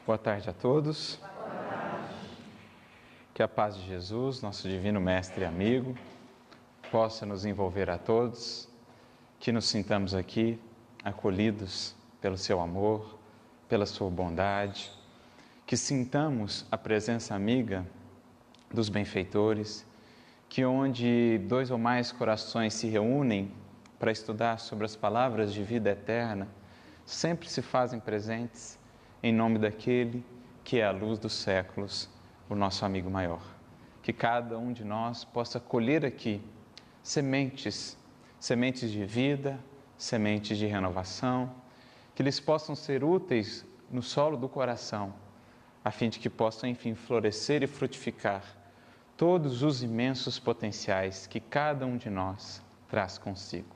Boa tarde a todos. Que a paz de Jesus, nosso divino mestre e amigo, possa nos envolver a todos, que nos sintamos aqui acolhidos pelo seu amor, pela sua bondade, que sintamos a presença amiga dos benfeitores, que onde dois ou mais corações se reúnem para estudar sobre as palavras de vida eterna, sempre se fazem presentes em nome daquele que é a luz dos séculos, o nosso amigo maior. Que cada um de nós possa colher aqui sementes de vida, sementes de renovação, que eles possam ser úteis no solo do coração, a fim de que possam, enfim, florescer e frutificar todos os imensos potenciais que cada um de nós traz consigo.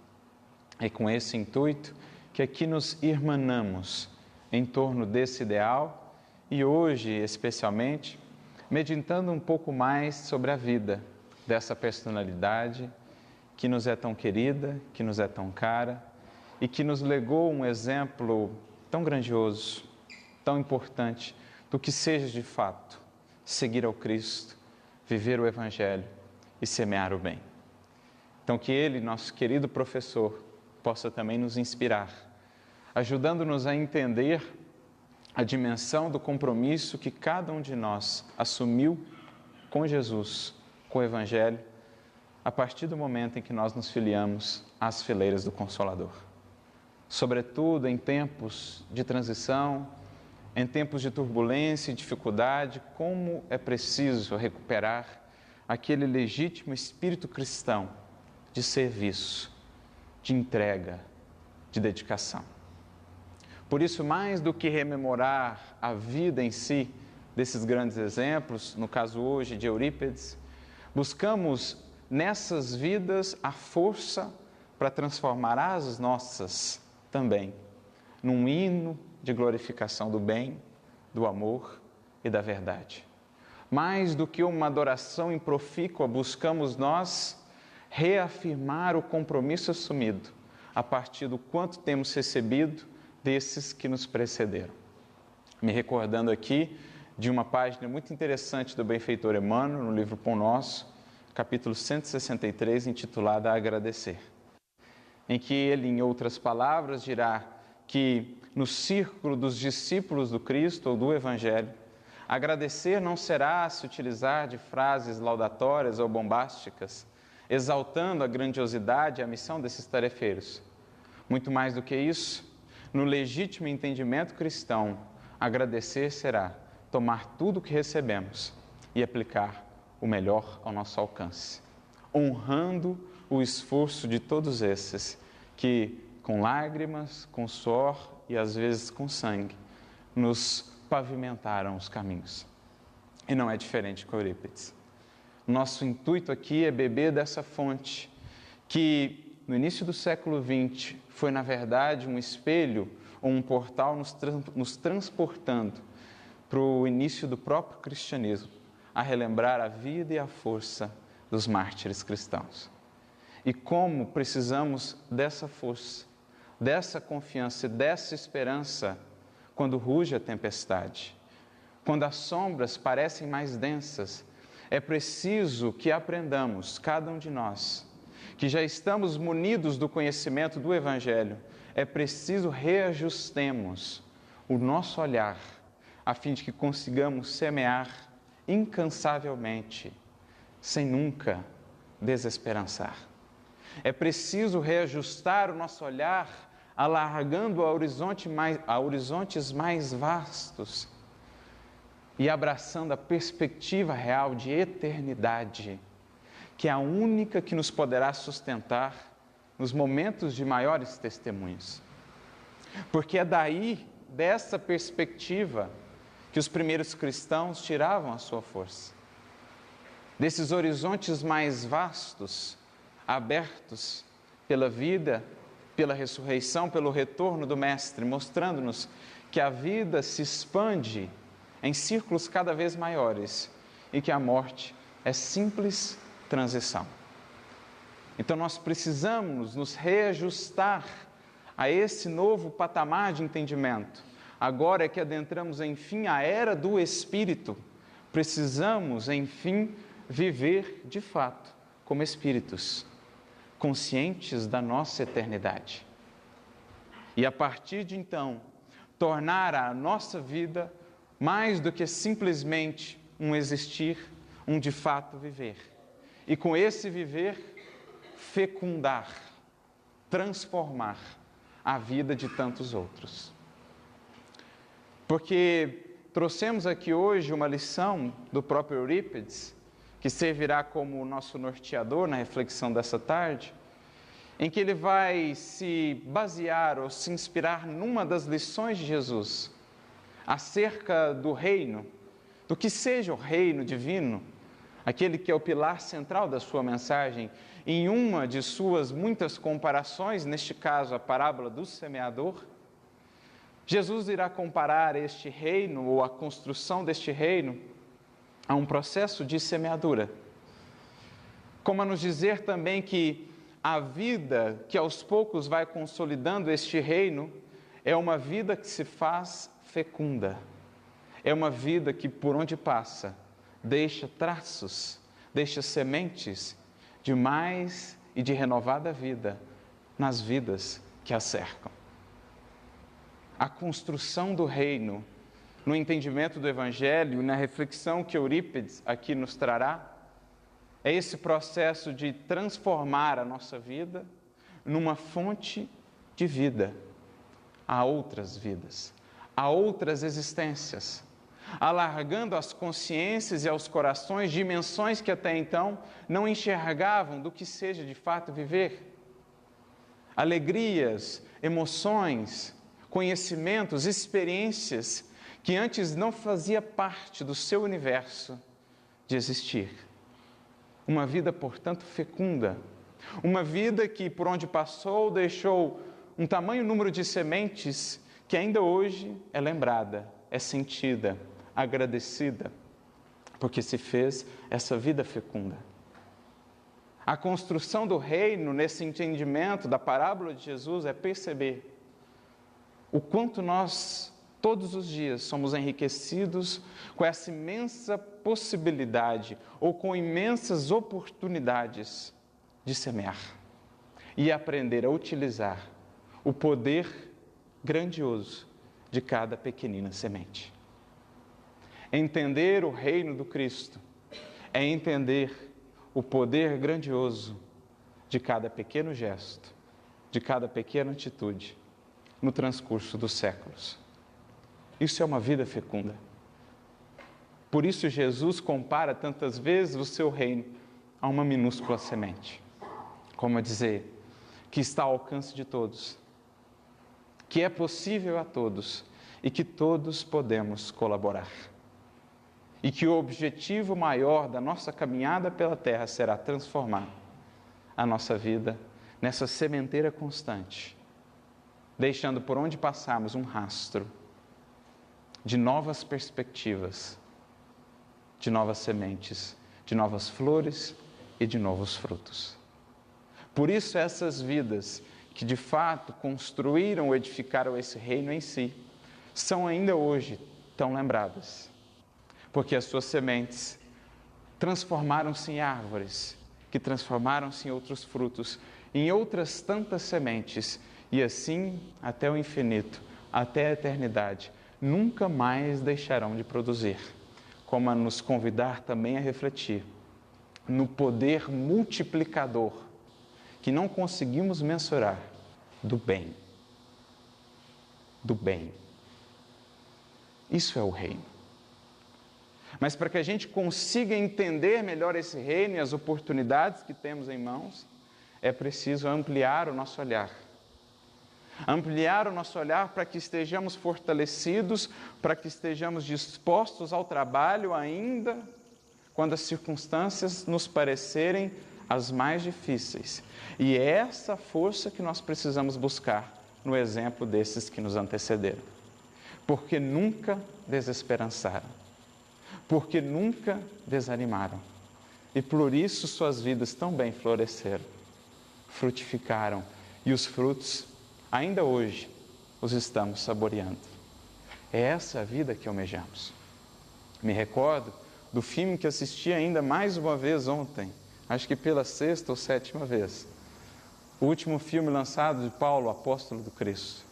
É com esse intuito que aqui nos irmanamos em torno desse ideal e hoje, especialmente, meditando um pouco mais sobre a vida dessa personalidade que nos é tão querida, que nos é tão cara e que nos legou um exemplo tão grandioso, tão importante do que seja de fato seguir ao Cristo, viver o Evangelho e semear o bem. Então que Ele, nosso querido professor, possa também nos inspirar, ajudando-nos a entender a dimensão do compromisso que cada um de nós assumiu com Jesus, com o Evangelho, a partir do momento em que nós nos filiamos às fileiras do Consolador. Sobretudo em tempos de transição, em tempos de turbulência e dificuldade, como é preciso recuperar aquele legítimo espírito cristão de serviço, de entrega, de dedicação. Por isso, mais do que rememorar a vida em si desses grandes exemplos, no caso hoje de Eurípides, buscamos nessas vidas a força para transformar as nossas também num hino de glorificação do bem, do amor e da verdade. Mais do que uma adoração improfícua, buscamos nós reafirmar o compromisso assumido a partir do quanto temos recebido desses que nos precederam. Me recordando aqui de uma página muito interessante do benfeitor Emmanuel, no livro Pão Nosso, capítulo 163, intitulada Agradecer, em que ele, em outras palavras, dirá que no círculo dos discípulos do Cristo ou do Evangelho, agradecer não será se utilizar de frases laudatórias ou bombásticas, exaltando a grandiosidade e a missão desses tarefeiros. Muito mais do que isso, no legítimo entendimento cristão, agradecer será tomar tudo o que recebemos e aplicar o melhor ao nosso alcance, honrando o esforço de todos esses que, com lágrimas, com suor e às vezes com sangue, nos pavimentaram os caminhos. E não é diferente com Eurípides. Nosso intuito aqui é beber dessa fonte que, no início do século XX, foi, na verdade, um espelho ou um portal nos transportando para o início do próprio cristianismo, a relembrar a vida e a força dos mártires cristãos. E como precisamos dessa força, dessa confiança e dessa esperança quando ruge a tempestade, quando as sombras parecem mais densas, é preciso que aprendamos, cada um de nós, que já estamos munidos do conhecimento do Evangelho, é preciso reajustemos o nosso olhar, a fim de que consigamos semear incansavelmente, sem nunca desesperançar. É preciso reajustar o nosso olhar, alargando a horizontes mais vastos e abraçando a perspectiva real de eternidade, que é a única que nos poderá sustentar nos momentos de maiores testemunhos. Porque é daí, dessa perspectiva, que os primeiros cristãos tiravam a sua força. Desses horizontes mais vastos, abertos pela vida, pela ressurreição, pelo retorno do Mestre, mostrando-nos que a vida se expande em círculos cada vez maiores e que a morte é simples transição. Então nós precisamos nos reajustar a esse novo patamar de entendimento, agora que adentramos, enfim, a era do Espírito, precisamos, enfim, viver de fato como espíritos, conscientes da nossa eternidade. E a partir de então, tornar a nossa vida mais do que simplesmente um existir, um de fato viver. E com esse viver, fecundar, transformar a vida de tantos outros. Porque trouxemos aqui hoje uma lição do próprio Eurípides, que servirá como nosso norteador na reflexão dessa tarde, em que ele vai se basear ou se inspirar numa das lições de Jesus acerca do reino, do que seja o reino divino, aquele que é o pilar central da sua mensagem, em uma de suas muitas comparações, neste caso a parábola do semeador. Jesus irá comparar este reino, ou a construção deste reino, a um processo de semeadura. Como a nos dizer também que a vida que aos poucos vai consolidando este reino é uma vida que se faz fecunda. É uma vida que, por onde passa, deixa traços, deixa sementes de mais e de renovada vida nas vidas que a cercam. A construção do reino, no entendimento do Evangelho, na reflexão que Eurípides aqui nos trará, é esse processo de transformar a nossa vida numa fonte de vida a outras vidas, a outras existências, alargando as consciências e aos corações dimensões que até então não enxergavam do que seja de fato viver. Alegrias, emoções, conhecimentos, experiências que antes não fazia parte do seu universo de existir. Uma vida, portanto, fecunda. Uma vida que, por onde passou, deixou um tamanho número de sementes que ainda hoje é lembrada, é sentida, agradecida, porque se fez essa vida fecunda. A construção do reino, nesse entendimento da parábola de Jesus, é perceber o quanto nós, todos os dias, somos enriquecidos com essa imensa possibilidade ou com imensas oportunidades de semear e aprender a utilizar o poder grandioso de cada pequenina semente. Entender o reino do Cristo é entender o poder grandioso de cada pequeno gesto, de cada pequena atitude no transcurso dos séculos. Isso é uma vida fecunda. Por isso Jesus compara tantas vezes o seu reino a uma minúscula semente, como a dizer que está ao alcance de todos, que é possível a todos e que todos podemos colaborar. E que o objetivo maior da nossa caminhada pela terra será transformar a nossa vida nessa sementeira constante, deixando por onde passarmos um rastro de novas perspectivas, de novas sementes, de novas flores e de novos frutos. Por isso essas vidas que de fato construíram ou edificaram esse reino em si, são ainda hoje tão lembradas, porque as suas sementes transformaram-se em árvores, que transformaram-se em outros frutos, em outras tantas sementes, e assim até o infinito, até a eternidade, nunca mais deixarão de produzir, como a nos convidar também a refletir no poder multiplicador, que não conseguimos mensurar, do bem. Do bem. Isso é o reino. Mas para que a gente consiga entender melhor esse reino e as oportunidades que temos em mãos, é preciso ampliar o nosso olhar. Ampliar o nosso olhar para que estejamos fortalecidos, para que estejamos dispostos ao trabalho ainda quando as circunstâncias nos parecerem as mais difíceis. E é essa força que nós precisamos buscar no exemplo desses que nos antecederam. Porque nunca desesperançaram, porque nunca desanimaram, e por isso suas vidas também floresceram, frutificaram, e os frutos, ainda hoje, os estamos saboreando. É essa a vida que almejamos. Me recordo do filme que assisti ainda mais uma vez ontem, acho que pela 6ª ou 7ª vez. O último filme lançado de Paulo, apóstolo do Cristo,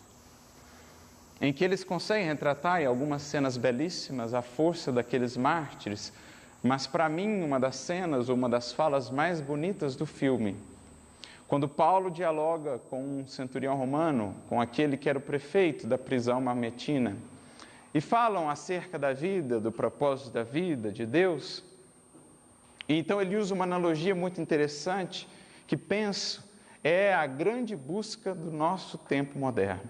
em que eles conseguem retratar em algumas cenas belíssimas a força daqueles mártires, mas para mim uma das cenas, uma das falas mais bonitas do filme, quando Paulo dialoga com um centurião romano, com aquele que era o prefeito da prisão mamertina, e falam acerca da vida, do propósito da vida, de Deus. E então ele usa uma analogia muito interessante, que penso é a grande busca do nosso tempo moderno.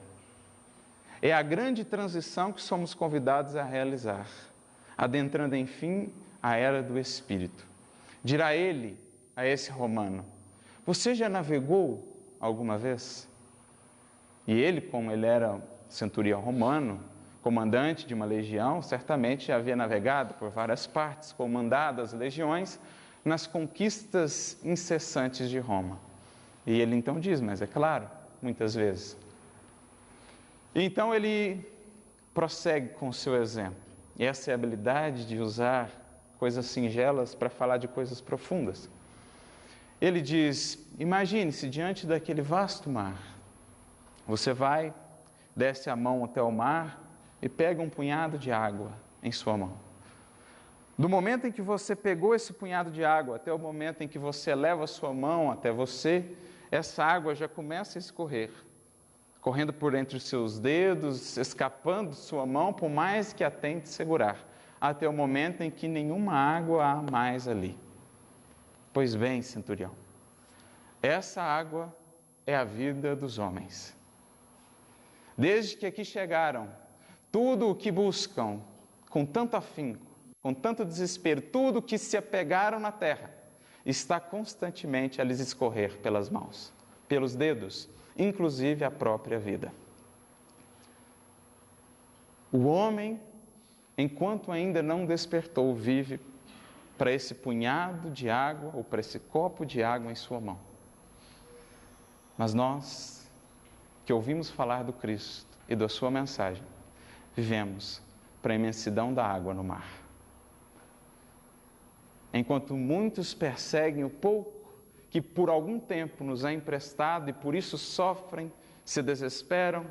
É a grande transição que somos convidados a realizar, adentrando, enfim, a era do Espírito. Dirá ele a esse romano: você já navegou alguma vez? E ele, como ele era centurião romano, comandante de uma legião, certamente havia navegado por várias partes, comandado as legiões nas conquistas incessantes de Roma. E ele então diz, mas é claro, muitas vezes. E então ele prossegue com o seu exemplo. E essa é a habilidade de usar coisas singelas para falar de coisas profundas. Ele diz, imagine-se diante daquele vasto mar. Você vai, desce a mão até o mar e pega um punhado de água em sua mão. Do momento em que você pegou esse punhado de água até o momento em que você leva a sua mão até você, essa água já começa a escorrer, correndo por entre os seus dedos, escapando de sua mão, por mais que a tente segurar, até o momento em que nenhuma água há mais ali. Pois bem, centurião, essa água é a vida dos homens. Desde que aqui chegaram, tudo o que buscam com tanto afinco, com tanto desespero, tudo o que se apegaram na terra, está constantemente a lhes escorrer pelas mãos, pelos dedos, inclusive a própria vida. O homem, enquanto ainda não despertou, vive para esse punhado de água ou para esse copo de água em sua mão. Mas nós, que ouvimos falar do Cristo e da sua mensagem, vivemos para a imensidão da água no mar. Enquanto muitos perseguem o pouco que por algum tempo nos é emprestado e por isso sofrem, se desesperam,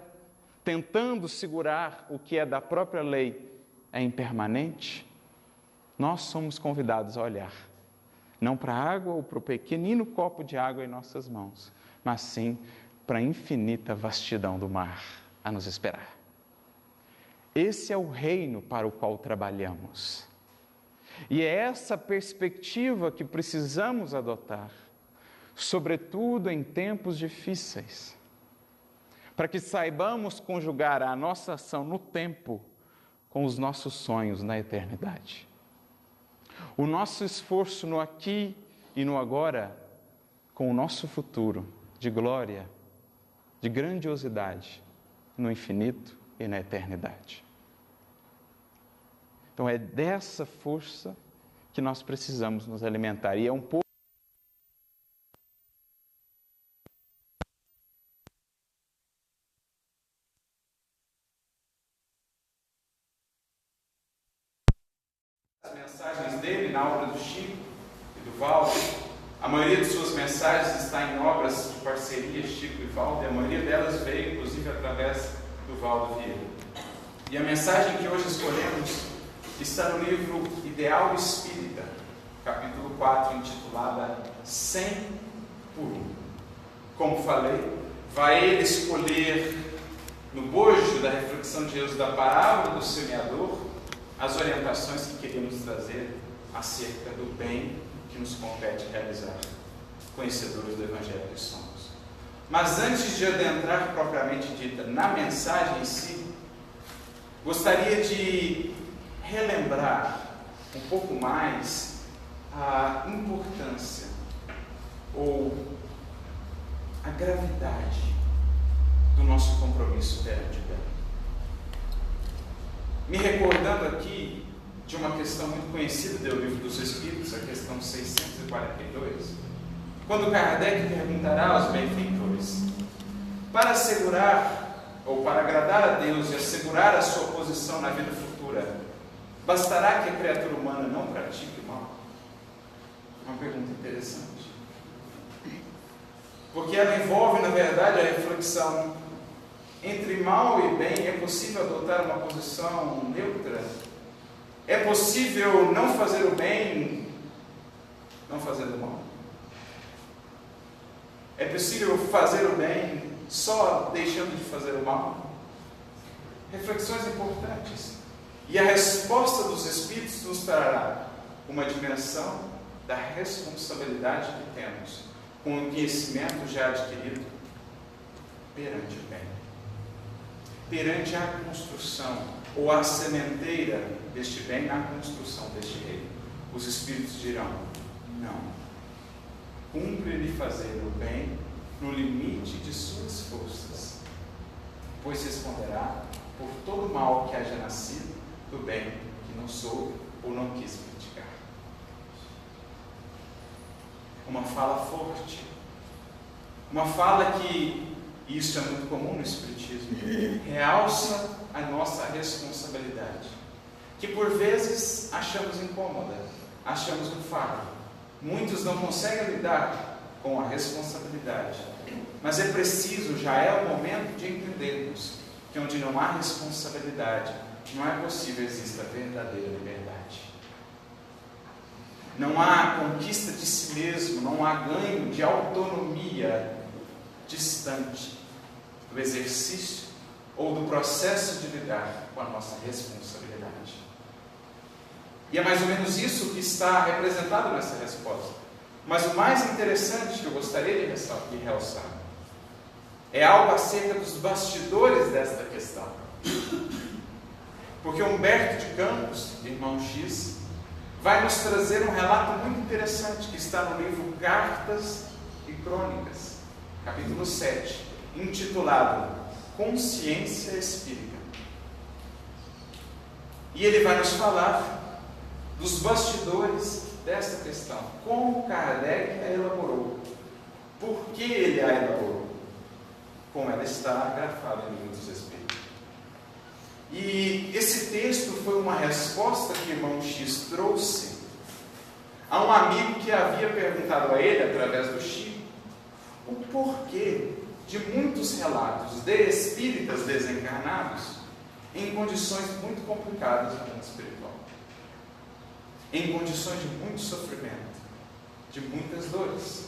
tentando segurar o que é da própria lei, é impermanente, nós somos convidados a olhar, não para a água ou para o pequenino copo de água em nossas mãos, mas sim para a infinita vastidão do mar a nos esperar. Esse é o reino para o qual trabalhamos. E é essa perspectiva que precisamos adotar, sobretudo em tempos difíceis, para que saibamos conjugar a nossa ação no tempo com os nossos sonhos na eternidade. O nosso esforço no aqui e no agora com o nosso futuro de glória, de grandiosidade no infinito e na eternidade. Então é dessa força que nós precisamos nos alimentar. E é um pouco as mensagens dele na obra do Chico e do Valdo. A maioria de suas mensagens está em obras de parceria Chico e Valdo, e a maioria delas veio inclusive através do Valdo Vieira. E a mensagem que hoje escolhemos está no livro Ideal Espírita, capítulo 4, intitulada 100 por 1. Como falei, vai ele escolher no bojo da reflexão de Jesus da parábola do semeador as orientações que queríamos trazer acerca do bem que nos compete realizar, conhecedores do Evangelho que somos. Mas antes de adentrar propriamente dita na mensagem em si, gostaria de relembrar um pouco mais a importância ou a gravidade do nosso compromisso perante Deus. Me recordando aqui de uma questão muito conhecida do Livro dos Espíritos, a questão 642, quando Kardec perguntará aos benfeitores: para assegurar ou para agradar a Deus e assegurar a sua posição na vida futura, bastará que a criatura humana não pratique o mal? Uma pergunta interessante. Porque ela envolve, na verdade, a reflexão entre mal e bem. É possível adotar uma posição neutra? É possível não fazer o bem, não fazendo o mal? É possível fazer o bem só deixando de fazer o mal? Reflexões importantes. E a resposta dos Espíritos nos trará uma dimensão da responsabilidade que temos com o conhecimento já adquirido perante o bem. Perante a construção, ou a sementeira deste bem na construção deste reino. Os Espíritos dirão, não. Cumpre-lhe fazer o bem no limite de suas forças, pois responderá por todo mal que haja nascido do bem que não soube ou não quis praticar. Uma fala forte, uma fala que, e isso é muito comum no Espiritismo, realça a nossa responsabilidade, que por vezes achamos incômoda, achamos um fardo. Muitos não conseguem lidar com a responsabilidade, mas é preciso, já é o momento de entendermos que onde não há responsabilidade, não é possível exista verdadeira liberdade. Não há conquista de si mesmo, não há ganho de autonomia distante do exercício ou do processo de lidar com a nossa responsabilidade. E é mais ou menos isso que está representado nessa resposta. Mas o mais interessante que eu gostaria de realçar é algo acerca dos bastidores desta questão. Porque Humberto de Campos, irmão X, vai nos trazer um relato muito interessante que está no livro Cartas e Crônicas, capítulo 7, intitulado Consciência Espírita. E ele vai nos falar dos bastidores desta questão, como Kardec a elaborou, por que ele a elaborou, como ela está grafada no Livro dos Espíritos. E esse texto foi uma resposta que o irmão X trouxe a um amigo que havia perguntado a ele, através do Chico, o porquê de muitos relatos de espíritas desencarnados em condições muito complicadas no mundo espiritual, em condições de muito sofrimento, de muitas dores.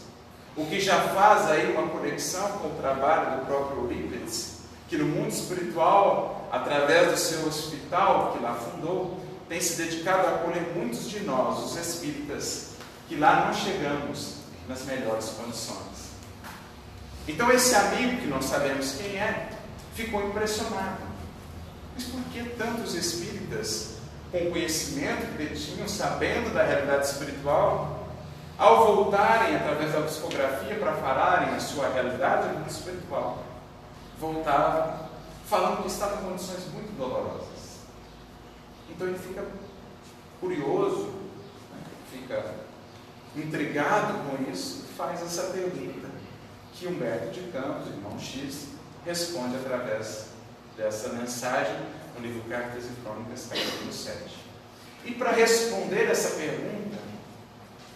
O que já faz aí uma conexão com o trabalho do próprio Eurípides, que no mundo espiritual, através do seu hospital que lá fundou, tem se dedicado a acolher muitos de nós, os espíritas, que lá não chegamos nas melhores condições. Então esse amigo, que não sabemos quem é, ficou impressionado. Mas por que tantos espíritas, com conhecimento que detinham, sabendo da realidade espiritual, ao voltarem através da psicografia para falarem a sua realidade no mundo espiritual, voltavam falando que estavam em condições muito dolorosas? Então ele fica curioso, fica intrigado com isso, e faz essa pergunta que Humberto de Campos, irmão X, responde através dessa mensagem no livro Cartas e Crônicas, capítulo 7. E para responder essa pergunta,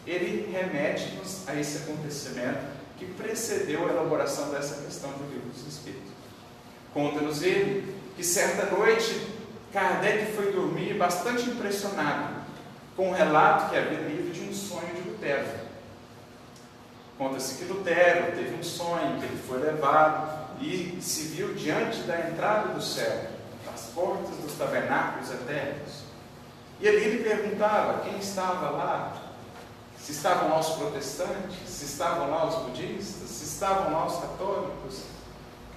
ele remete-nos a esse acontecimento que precedeu a elaboração dessa questão do Livro dos Espíritos. Conta-nos ele que certa noite Kardec foi dormir bastante impressionado com o relato que havia livre de um sonho de Lutero. Conta-se que Lutero teve um sonho, que ele foi levado e se viu diante da entrada do céu, das portas dos tabernáculos eternos. E ali ele perguntava quem estava lá, se estavam lá os protestantes, se estavam lá os budistas, se estavam lá os católicos.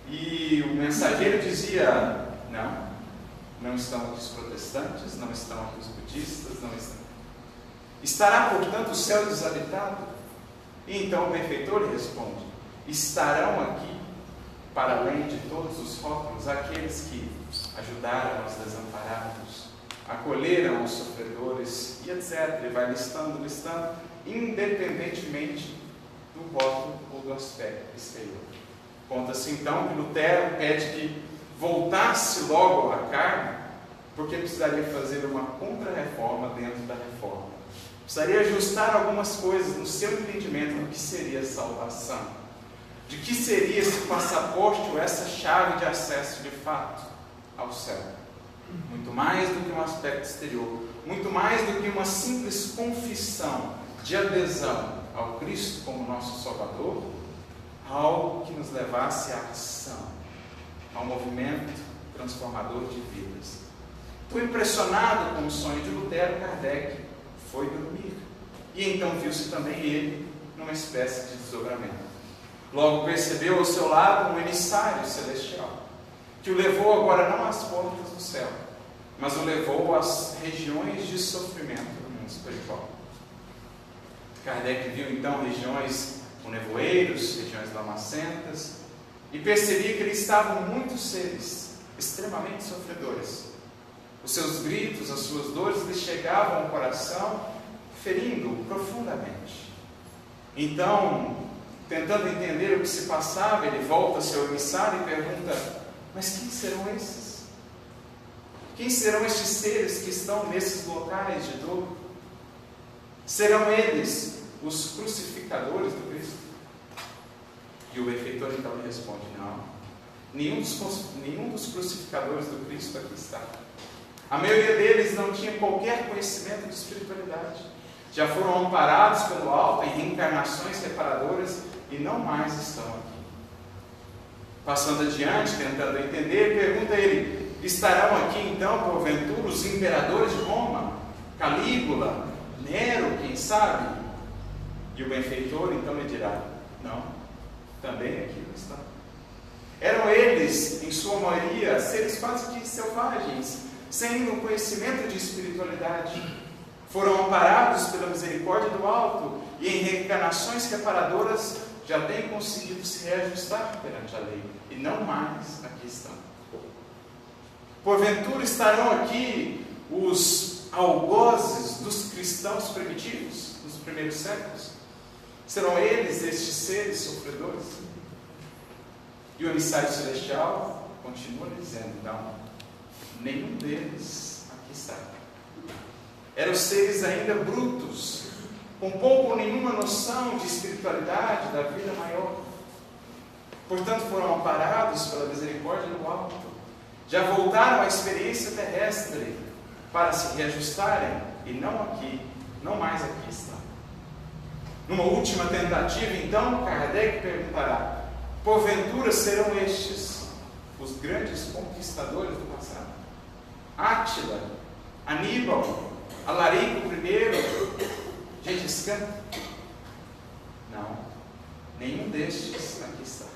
E o mensageiro dizia, não estão aqui os protestantes, não estão aqui os budistas, não estão. Estará, portanto, o céu desabitado? E então o benfeitor lhe responde, estarão aqui, para além de todos os rótulos, aqueles que ajudaram os desamparados, acolheram os sofredores, e etc. Ele vai listando, independentemente do rótulo ou do aspecto exterior. Conta-se então que Lutero pede que voltasse logo à carne, porque precisaria fazer uma contra-reforma dentro da reforma. Precisaria ajustar algumas coisas no seu entendimento do que seria salvação, de que seria esse passaporte ou essa chave de acesso de fato ao céu. Muito mais do que um aspecto exterior, muito mais do que uma simples confissão de adesão ao Cristo como nosso Salvador, algo que nos levasse à ação, ao movimento transformador de vidas. Estou impressionado com o sonho de Lutero. Kardec foi dormir, e então viu-se também ele numa espécie de desdobramento. Logo percebeu ao seu lado um emissário celestial, que o levou agora não às portas do céu, mas o levou às regiões de sofrimento do mundo espiritual. Kardec viu então regiões com nevoeiros, regiões lamacentas, e percebia que ali estavam muitos seres extremamente sofredores. Os seus gritos, as suas dores lhe chegavam ao coração, ferindo-o profundamente. Então, tentando entender o que se passava, ele volta ao seu emissário e pergunta: mas quem serão esses? Quem serão estes seres que estão nesses locais de dor? Serão eles os crucificadores do Cristo? E o benfeitor então lhe responde: não, nenhum dos crucificadores do Cristo aqui está. A maioria deles não tinha qualquer conhecimento de espiritualidade. Já foram amparados pelo alto em reencarnações reparadoras e não mais estão aqui. Passando adiante, tentando entender, pergunta ele: estarão aqui então, porventura, os imperadores de Roma? Calígula, Nero, quem sabe? E o benfeitor então lhe dirá: não, também aqui não estão. Eram eles, em sua maioria, seres quase que selvagens, sem nenhum conhecimento de espiritualidade. Foram amparados pela misericórdia do alto e em reencarnações reparadoras já têm conseguido se reajustar perante a lei, e não mais aqui estão. Porventura estarão aqui os algozes dos cristãos primitivos, nos primeiros séculos? Serão eles estes seres sofredores? E o emissário celestial continua dizendo: não, nenhum deles aqui está. Eram seres ainda brutos, com pouco ou nenhuma noção de espiritualidade, da vida maior. Portanto, foram amparados pela misericórdia do alto. Já voltaram à experiência terrestre para se reajustarem, e não mais aqui estão. Numa última tentativa, então, Kardec perguntará: porventura serão estes os grandes conquistadores do passado? Átila, Aníbal, Alarico I, Gengis Khan? Não, nenhum destes aqui está.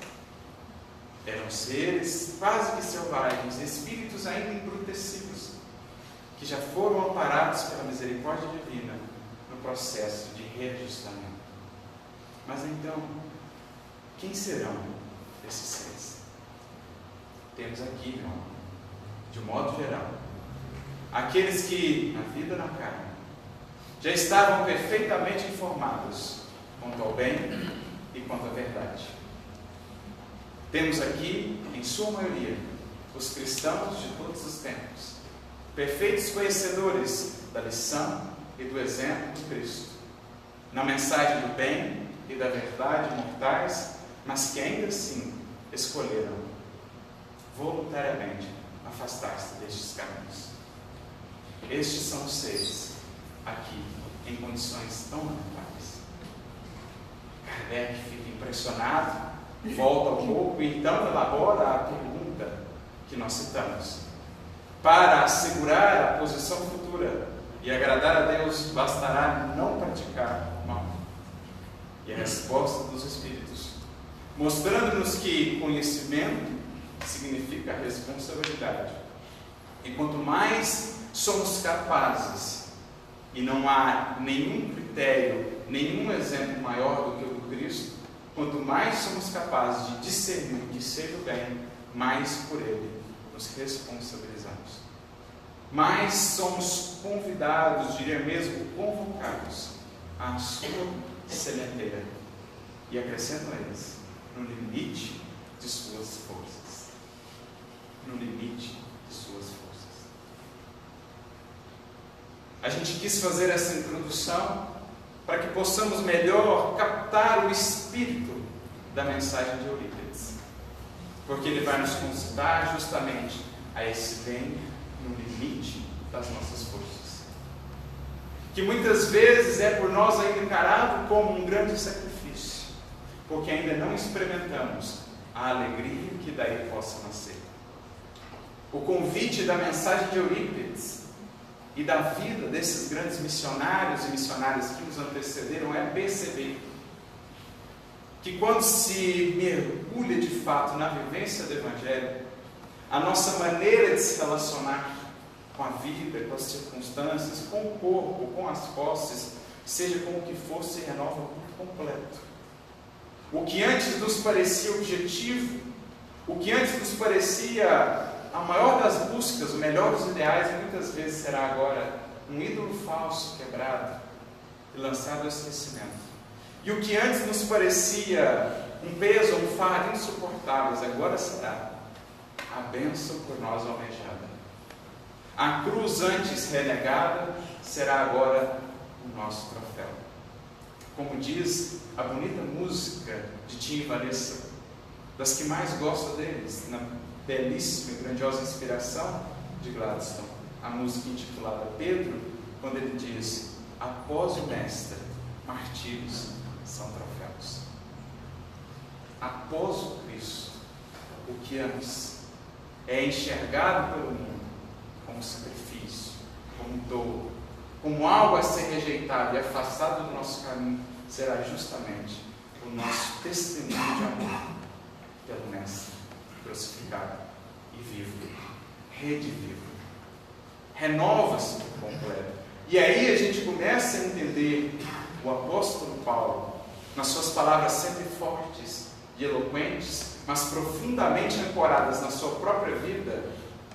Eram seres quase que selvagens, espíritos ainda embrutecidos, que já foram amparados pela misericórdia divina no processo de reajustamento. Mas então, quem serão esses seres? Temos aqui, meu amor, de modo geral, aqueles que, na vida na carne, já estavam perfeitamente informados quanto ao bem e quanto à verdade. Temos aqui, em sua maioria, os cristãos de todos os tempos, perfeitos conhecedores da lição e do exemplo de Cristo, na mensagem do bem e da verdade mortais, mas que ainda assim escolheram voluntariamente afastar-se destes caminhos. Estes são os seres aqui em condições tão lamentáveis. Kardec fica impressionado, volta um pouco e então elabora a pergunta que nós citamos. Para assegurar a posição futura e agradar a Deus, bastará não praticar o mal. E a resposta dos Espíritos, mostrando-nos que conhecimento significa responsabilidade. E quanto mais somos capazes, e não há nenhum critério, nenhum exemplo maior do que o do Cristo, quanto mais somos capazes de discernir que seja o bem, mais por ele nos responsabilizamos. Mais somos convidados, diria mesmo convocados, à sua sementeira. E acrescentam eles, no limite de suas forças. no limite de suas forças. A gente quis fazer essa introdução para que possamos melhor captar o espírito da mensagem de Eurípides, porque ele vai nos convidar justamente a esse bem no limite das nossas forças, que muitas vezes é por nós ainda encarado como um grande sacrifício, porque ainda não experimentamos a alegria que daí possa nascer. O convite da mensagem de Eurípides e da vida desses grandes missionários e missionárias que nos antecederam é perceber que quando se mergulha de fato na vivência do Evangelho, a nossa maneira de se relacionar com a vida, com as circunstâncias, com o corpo, com as posses, seja como que for, se renova por completo. O que antes nos parecia objetivo, o que antes nos parecia a maior das buscas, o melhor dos ideais, muitas vezes será agora um ídolo falso quebrado e lançado ao esquecimento. E o que antes nos parecia um peso, um fardo insuportáveis, agora será a bênção por nós almejada. A cruz antes renegada será agora o nosso troféu. Como diz a bonita música de Tim e Vanessa, das que mais gosto deles, na belíssima e grandiosa inspiração de Gladstone, a música intitulada Pedro, quando ele diz: após o mestre, martírios são troféus. Após o Cristo, o que antes é enxergado pelo mundo como sacrifício, como dor, como algo a ser rejeitado e afastado do nosso caminho, será justamente o nosso testemunho de amor pelo Mestre crucificado e vivo, redivivo, renova-se por completo. E aí a gente começa a entender o apóstolo Paulo, nas suas palavras sempre fortes e eloquentes, mas profundamente ancoradas na sua própria vida,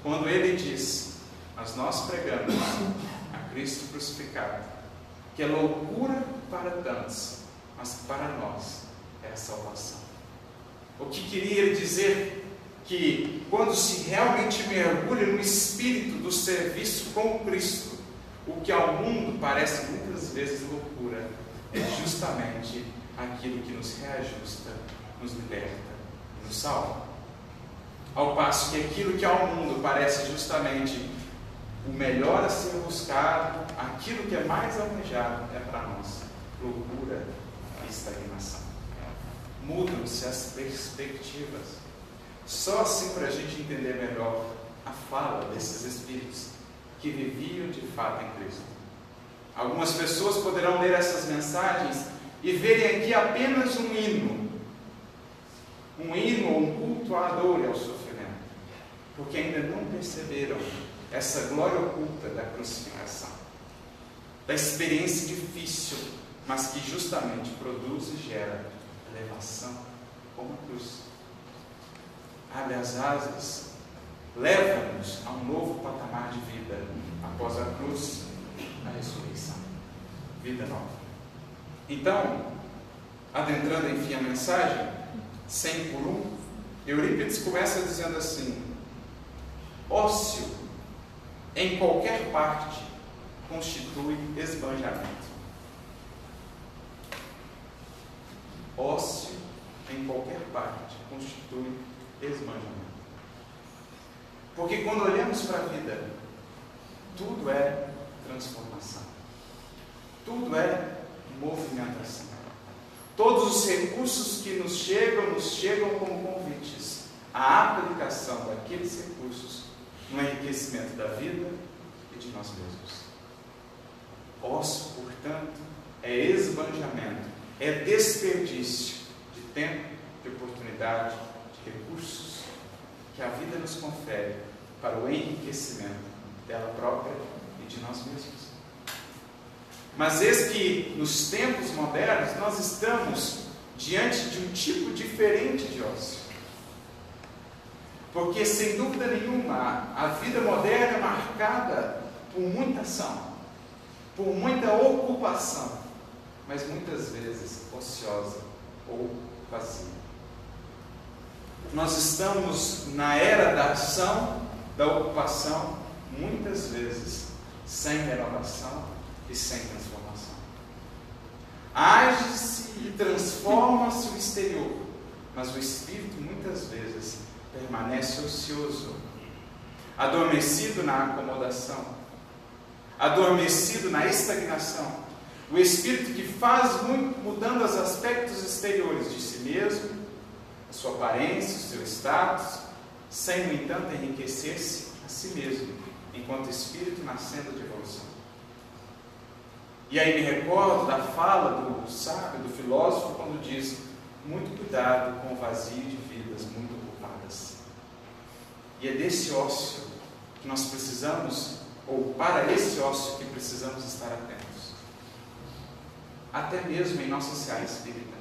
quando ele diz: mas nós pregamos a Cristo crucificado, que é loucura para tantos, mas para nós é a salvação. O que queria ele dizer? Que quando se realmente mergulha no espírito do serviço com Cristo, o que ao mundo parece muitas vezes loucura, é justamente aquilo que nos reajusta, nos liberta e nos salva. Ao passo que aquilo que ao mundo parece justamente o melhor a ser buscado, aquilo que é mais almejado, é para nós loucura e estagnação. Mudam-se as perspectivas. Só assim para a gente entender melhor a fala desses espíritos que viviam de fato em Cristo. Algumas pessoas poderão ler essas mensagens e verem aqui apenas um hino ou um culto à dor e ao sofrimento, porque ainda não perceberam essa glória oculta da crucificação, da experiência difícil, mas que justamente produz e gera elevação como a cruz. Abre as asas, leva-nos a um novo patamar de vida após a cruz, a ressurreição, vida nova. Então, adentrando enfim a mensagem, 100 por 1, Eurípides começa dizendo assim: ócio em qualquer parte constitui esbanjamento. Ócio em qualquer parte constitui esbanjamento. Porque quando olhamos para a vida, tudo é transformação, tudo é movimentação. Todos os recursos que nos chegam como convites à aplicação daqueles recursos no enriquecimento da vida e de nós mesmos. Ócio, portanto, é esbanjamento, é desperdício de tempo, de oportunidade, de recursos que a vida nos confere para o enriquecimento dela própria e de nós mesmos. Mas eis que nos tempos modernos nós estamos diante de um tipo diferente de ócio. Porque sem dúvida nenhuma a vida moderna é marcada por muita ação, por muita ocupação, mas muitas vezes ociosa ou vazia. nós estamos na era da ação, da ocupação, muitas vezes sem renovação e sem transformação. Age-se e transforma-se o exterior, mas o espírito muitas vezes permanece ocioso, adormecido na acomodação, adormecido na estagnação. O espírito que faz muito, mudando os aspectos exteriores de si mesmo, a sua aparência, o seu status, sem, no entanto, enriquecer-se a si mesmo, enquanto espírito nascendo de evolução. E aí me recordo da fala do sábio, do filósofo, quando diz: muito cuidado com o vazio de vidas muito ocupadas. E é desse ócio que nós precisamos, ou para esse ócio que precisamos estar atentos. Até mesmo em nossa seara espírita,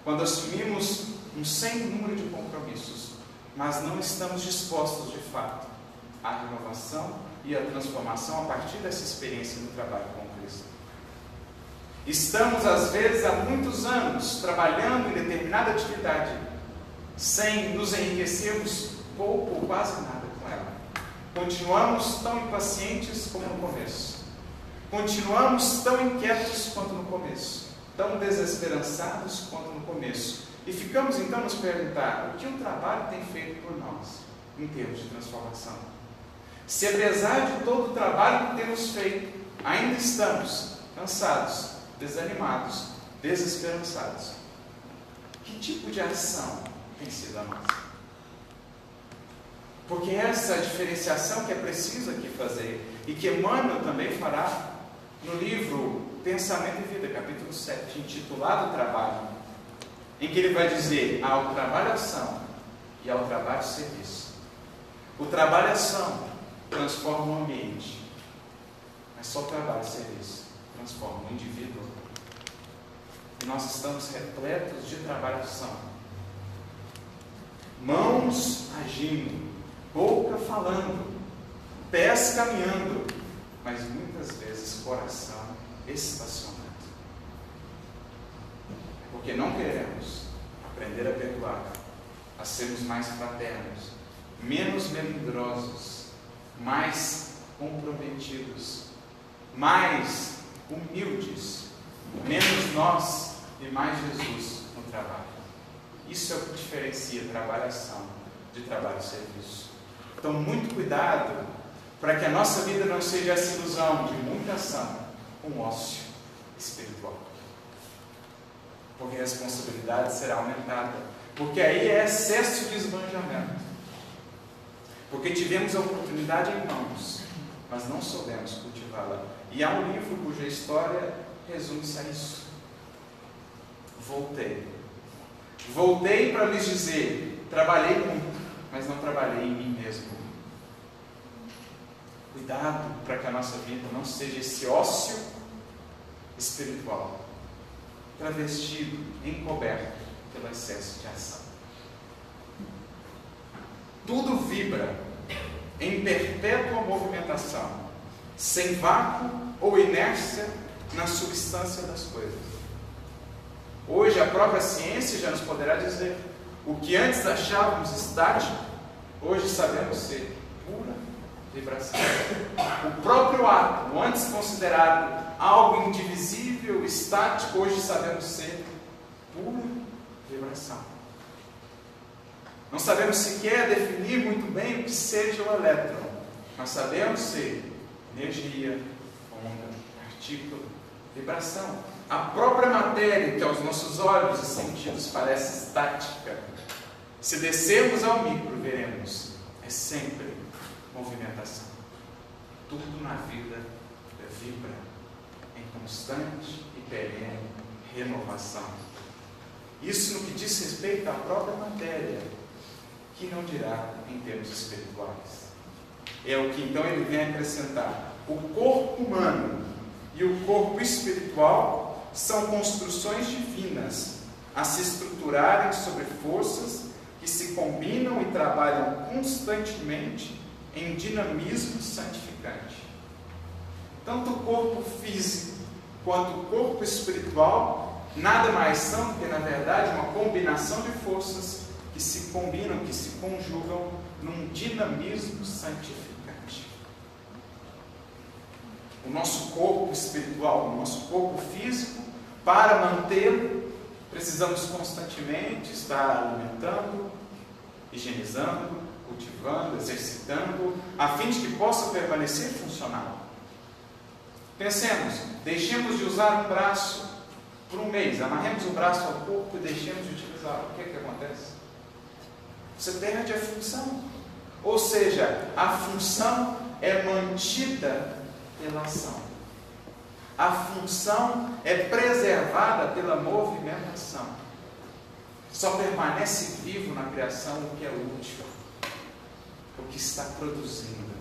quando assumimos um sem número de compromissos, mas não estamos dispostos de fato à renovação e à transformação a partir dessa experiência no trabalho com Cristo. Estamos às vezes há muitos anos trabalhando em determinada atividade, sem nos enriquecermos pouco ou quase nada com ela. Continuamos tão impacientes como no começo. Continuamos tão inquietos quanto no começo, tão desesperançados quanto no começo. E ficamos então nos perguntar: o que o trabalho tem feito por nós, em termos de transformação? Se apesar de todo o trabalho que temos feito, ainda estamos cansados, desanimados, desesperançados, que tipo de ação tem sido a nossa? Porque essa é a diferenciação que é preciso aqui fazer, e que Emmanuel também fará no livro Pensamento e Vida, capítulo 7, intitulado Trabalho, em que ele vai dizer: há o trabalho-ação e há o trabalho-serviço. O trabalho-ação transforma o ambiente, mas só o trabalho-serviço transforma o indivíduo. E nós estamos repletos de trabalho-ação, mãos agindo, boca falando, pés caminhando, mas muitas vezes coração estacionado. Porque não queremos aprender a perdoar, a sermos mais fraternos, menos melindrosos, mais comprometidos, mais humildes, menos nós e mais Jesus no trabalho. Isso é o que diferencia trabalho-ação de trabalho-serviço. Então, muito cuidado para que a nossa vida não seja essa ilusão de muita ação com ócio espiritual. Porque a responsabilidade será aumentada. Porque aí é excesso de esbanjamento. Porque tivemos a oportunidade em mãos, mas não soubemos cultivá-la. E há um livro cuja história resume-se a isso. Voltei para lhes dizer: trabalhei muito, mas não trabalhei em mim mesmo. Cuidado para que a nossa vida não seja esse ócio espiritual, travestido, encoberto pelo excesso de ação. Tudo vibra em perpétua movimentação, sem vácuo ou inércia na substância das coisas. Hoje a própria ciência já nos poderá dizer: o que antes achávamos estático, hoje sabemos ser pura vibração. O próprio átomo, antes considerado algo indivisível, estático, hoje sabemos ser pura vibração. Não sabemos sequer definir muito bem o que seja o elétron, mas sabemos ser energia, onda, partícula, vibração. A própria matéria, que aos nossos olhos e sentidos parece estática, se descermos ao micro, veremos, é sempre movimentação. Tudo na vida vibra em constante e perene renovação. Isso no que diz respeito à própria matéria, que não dirá em termos espirituais. É o que então ele vem acrescentar: o corpo humano e o corpo espiritual são construções divinas a se estruturarem sobre forças que se combinam e trabalham constantemente em dinamismo santificante. Tanto o corpo físico quanto o corpo espiritual nada mais são do que, na verdade, uma combinação de forças que se combinam, que se conjugam num dinamismo santificante. O nosso corpo espiritual, o nosso corpo físico, para mantê-lo, precisamos constantemente estar alimentando, higienizando, cultivando, exercitando, a fim de que possa permanecer funcional. Pensemos, deixemos de usar um braço por um mês, amarremos o braço ao corpo e deixemos de utilizá-lo. O que é que acontece? Você perde a função. Ou seja, a função é mantida pela ação. A função é preservada pela movimentação. Só permanece vivo na criação o que é útil, o que está produzindo,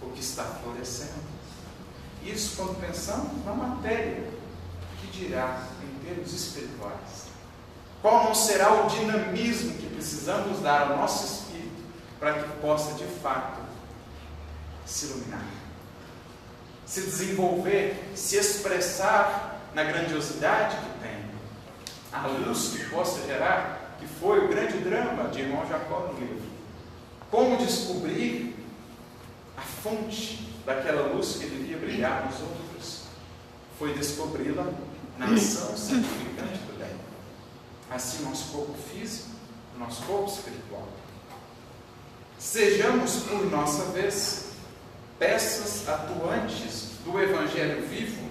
o que está florescendo. Isso quando pensamos na matéria, que dirá em termos espirituais. Qual não será o dinamismo que precisamos dar ao nosso espírito para que possa de fato se iluminar, se desenvolver, se expressar na grandiosidade que tem, a luz que possa gerar, que foi o grande drama de irmão Jacó no livro. Como descobrir a fonte daquela luz que devia brilhar nos outros? Foi descobri-la na ação santificante do bem. Assim, nosso corpo físico, nosso corpo espiritual. Sejamos, por nossa vez, peças atuantes do Evangelho vivo,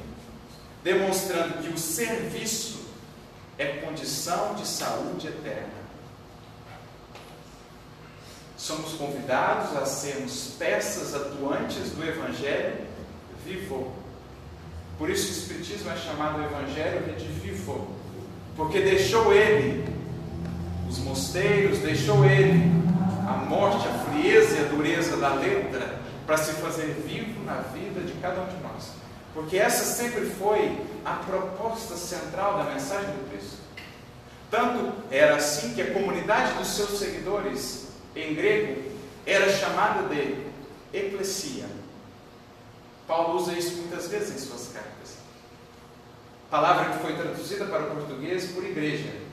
demonstrando que o serviço é condição de saúde eterna. Somos convidados a sermos peças atuantes do Evangelho vivo. Por isso que o Espiritismo é chamado Evangelho redivivo, porque deixou ele os mosteiros, deixou ele a morte, a frieza e a dureza da letra, para se fazer vivo na vida de cada um de nós. Porque essa sempre foi a proposta central da mensagem do Cristo. Tanto era assim que a comunidade dos seus seguidores, em grego, era chamada de eclesia. Paulo usa isso muitas vezes em suas cartas. Palavra que foi traduzida para o português por igreja.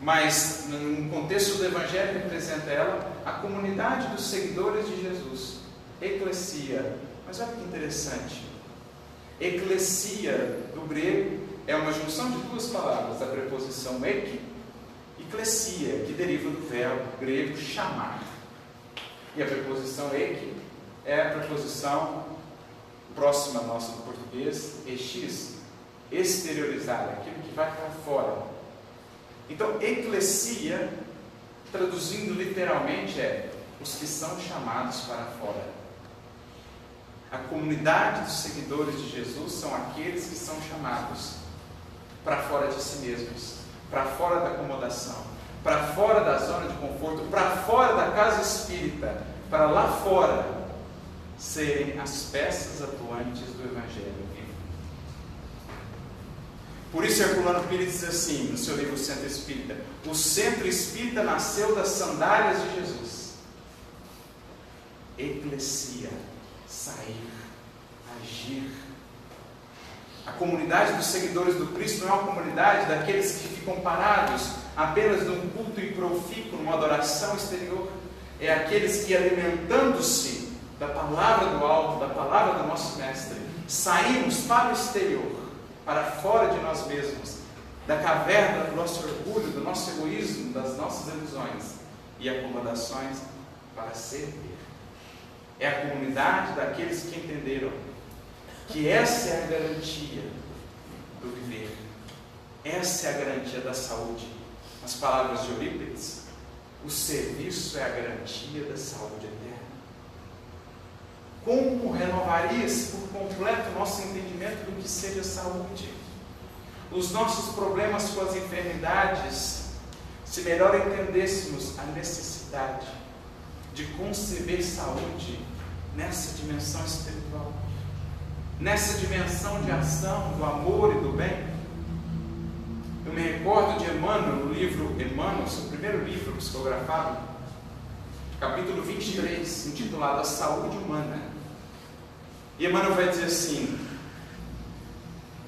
Mas, no contexto do Evangelho, representa ela a comunidade dos seguidores de Jesus. Eclesia. Mas olha que interessante. Eclesia, do grego, é uma junção de duas palavras, a preposição ek e klesia, que deriva do verbo grego chamar. E a preposição ek é a preposição próxima nossa do português, ex, exteriorizar, aquilo que vai para fora. Então, eclesia, traduzindo literalmente, é os que são chamados para fora. A comunidade dos seguidores de Jesus são aqueles que são chamados para fora de si mesmos, para fora da acomodação, para fora da zona de conforto, para fora da casa espírita, para lá fora serem as peças atuantes do Evangelho vivo. Por isso, Herculano Pires diz assim, no seu livro Centro Espírita: o centro espírita nasceu das sandálias de Jesus. Eclesia, sair, agir. A comunidade dos seguidores do Cristo não é uma comunidade daqueles que ficam parados apenas num culto improfícuo, numa adoração exterior. É aqueles que, alimentando-se da palavra do alto, da palavra do nosso Mestre, saímos para o exterior, para fora de nós mesmos, da caverna do nosso orgulho, do nosso egoísmo, das nossas ilusões e acomodações, para servir. É a comunidade daqueles que entenderam que essa é a garantia do viver, essa é a garantia da saúde. Nas palavras de Eurípides, o serviço é a garantia da saúde eterna. Como renovaria-se por completo o nosso entendimento do que seja saúde? Os nossos problemas com as enfermidades, se melhor entendêssemos a necessidade de conceber saúde nessa dimensão espiritual, nessa dimensão de ação, do amor e do bem. Eu me recordo de Emmanuel, no livro Emmanuel, seu primeiro livro psicografado, capítulo 23, intitulado A Saúde Humana. E Emmanuel vai dizer assim: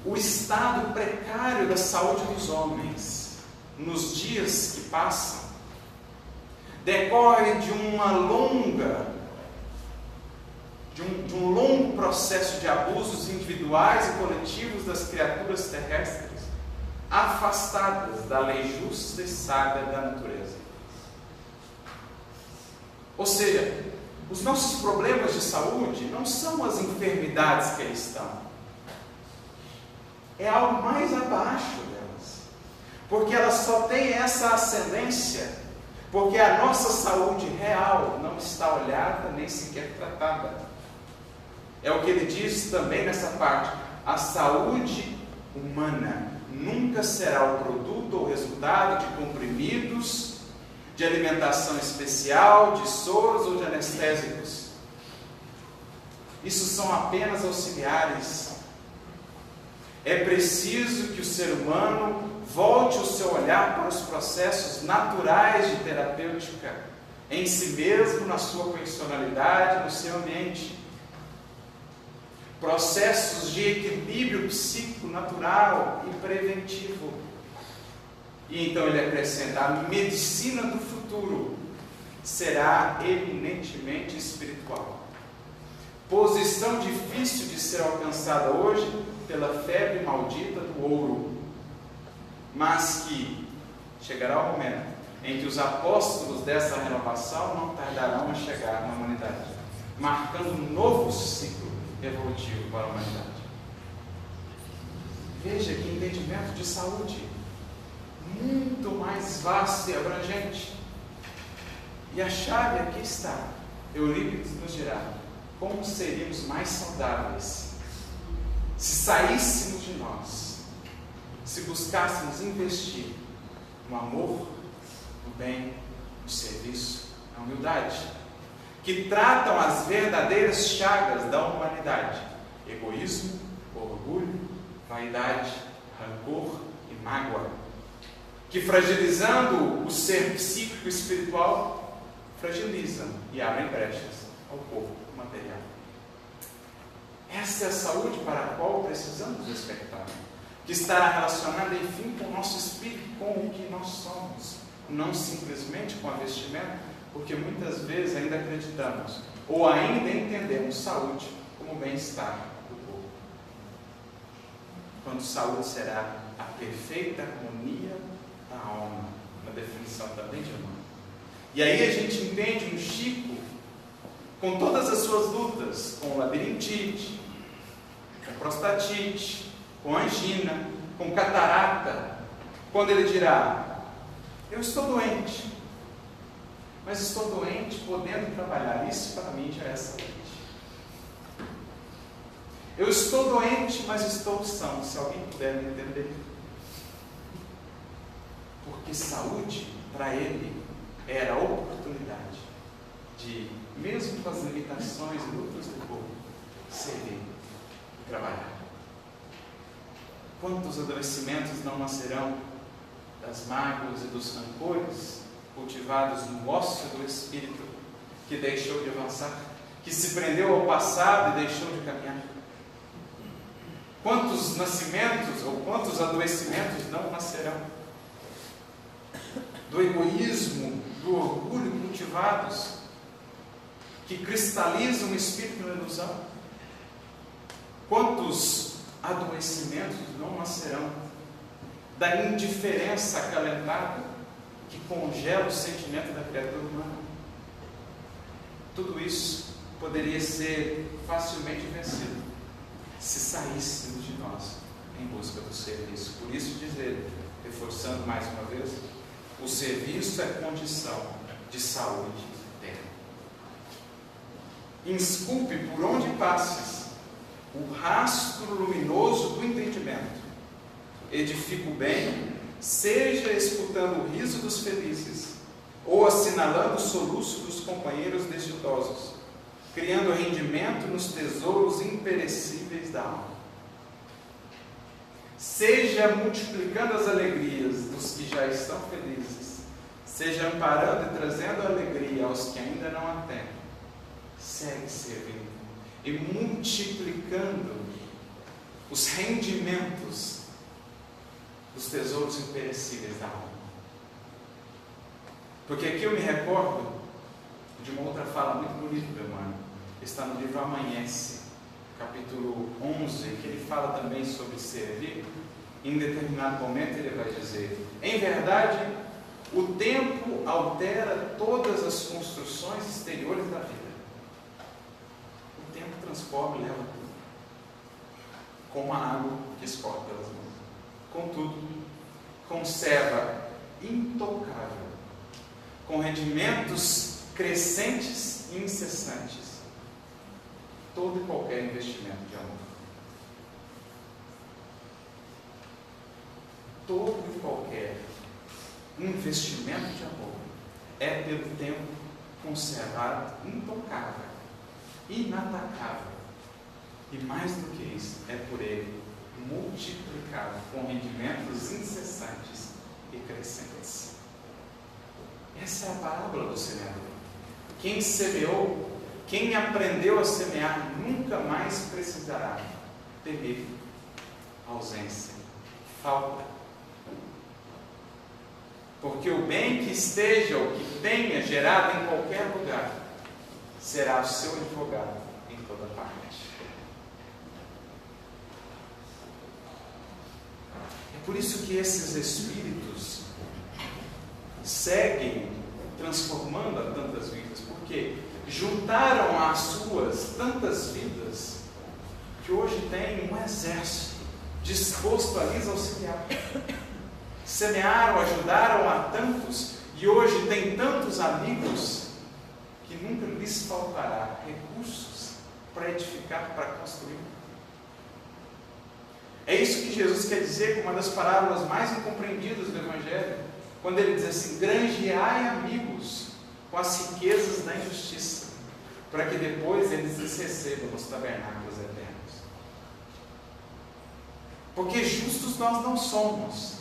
o estado precário da saúde dos homens, nos dias que passam, decorre de um longo processo de abusos individuais e coletivos das criaturas terrestres, afastadas da lei justa e sábia da natureza. Ou seja, os nossos problemas de saúde não são as enfermidades que aí estão. É algo mais abaixo delas. Porque elas só têm essa ascendência porque a nossa saúde real não está olhada nem sequer tratada. É o que ele diz também nessa parte. A saúde humana nunca será o produto ou resultado de comprimidos, de alimentação especial, de soros ou de anestésicos. Isso são apenas auxiliares. É preciso que o ser humano volte o seu olhar para os processos naturais de terapêutica, em si mesmo, na sua personalidade, no seu ambiente. Processos de equilíbrio psíquico natural e preventivo. E então ele acrescenta: a medicina do futuro será eminentemente espiritual. Posição difícil de ser alcançada hoje pela febre maldita do ouro, mas que chegará o momento em que os apóstolos dessa renovação não tardarão a chegar na humanidade, marcando um novo ciclo evolutivo para a humanidade. Veja que entendimento de saúde muito mais vasto e abrangente. E a chave aqui está. Eurípides nos dirá: como seríamos mais saudáveis se saíssemos de nós, se buscássemos investir no amor, no bem, no serviço, na humildade, que tratam as verdadeiras chagas da humanidade: egoísmo, orgulho, vaidade, rancor e mágoa, que fragilizando o ser psíquico e espiritual, fragilizam e abrem brechas ao corpo material. Essa é a saúde para a qual precisamos despertar, que estará relacionada, enfim, com o nosso espírito, com o que nós somos, não simplesmente com a vestimenta, porque muitas vezes ainda acreditamos, ou ainda entendemos saúde como bem-estar do corpo. Quando saúde será a perfeita harmonia da alma, uma definição também de humano. E aí a gente entende um Chico com todas as suas lutas, com labirintite, com prostatite, com angina, com catarata, quando ele dirá: eu estou doente, mas estou doente podendo trabalhar. Isso para mim já é saúde. Eu estou doente, mas estou são. Se alguém puder me entender. Porque saúde, para ele, era a oportunidade de, mesmo com as limitações e lutas do corpo, servir e trabalhar. Quantos adoecimentos não nascerão das mágoas e dos rancores cultivados no ócio do espírito, que deixou de avançar, que se prendeu ao passado e deixou de caminhar? Quantos nascimentos ou quantos adoecimentos não nascerão do egoísmo, do orgulho cultivados, que cristalizam o espírito na ilusão? Quantos adoecimentos não nascerão da indiferença acalentada, que congela o sentimento da criatura humana? Tudo isso poderia ser facilmente vencido se saíssemos de nós em busca do serviço. Por isso diz ele, reforçando mais uma vez: o serviço é condição de saúde eterna. Insculpe por onde passes o rastro luminoso do entendimento. Edifica o bem, seja escutando o riso dos felizes, ou assinalando o soluço dos companheiros desditosos, criando rendimento nos tesouros imperecíveis da alma. Seja multiplicando as alegrias dos que já estão felizes, seja amparando e trazendo alegria aos que ainda não a têm. Segue servindo e multiplicando os rendimentos dos tesouros imperecíveis da alma. Porque aqui eu me recordo de uma outra fala muito bonita do Emmanuel. Está no livro Amanhece, capítulo 11, que ele fala também sobre servir. Em determinado momento ele vai dizer: em verdade, o tempo altera todas as construções exteriores da vida. O tempo transforma e leva tudo, como a água que escorre pelas mãos. Contudo, conserva intocável, com rendimentos crescentes e incessantes, todo e qualquer investimento de amor. Todo e qualquer investimento de amor é pelo tempo conservado, intocável, inatacável. E mais do que isso, é por ele multiplicado com rendimentos incessantes e crescentes. Essa é a parábola do semeador. Quem semeou, quem aprendeu a semear, nunca mais precisará temer ausência, falta. Porque o bem que esteja ou que tenha gerado em qualquer lugar será o seu advogado em toda parte. É por isso que esses espíritos seguem transformando a tantas vidas, porque juntaram às suas tantas vidas que hoje tem um exército disposto a lhes auxiliar. Semearam, ajudaram a tantos e hoje tem tantos amigos que nunca lhes faltará recursos para edificar, para construir. É isso que Jesus quer dizer com uma das parábolas mais incompreendidas do Evangelho, quando ele diz assim: granjeai amigos com as riquezas da injustiça, para que depois eles lhes recebam nos tabernáculos eternos. Porque justos nós não somos,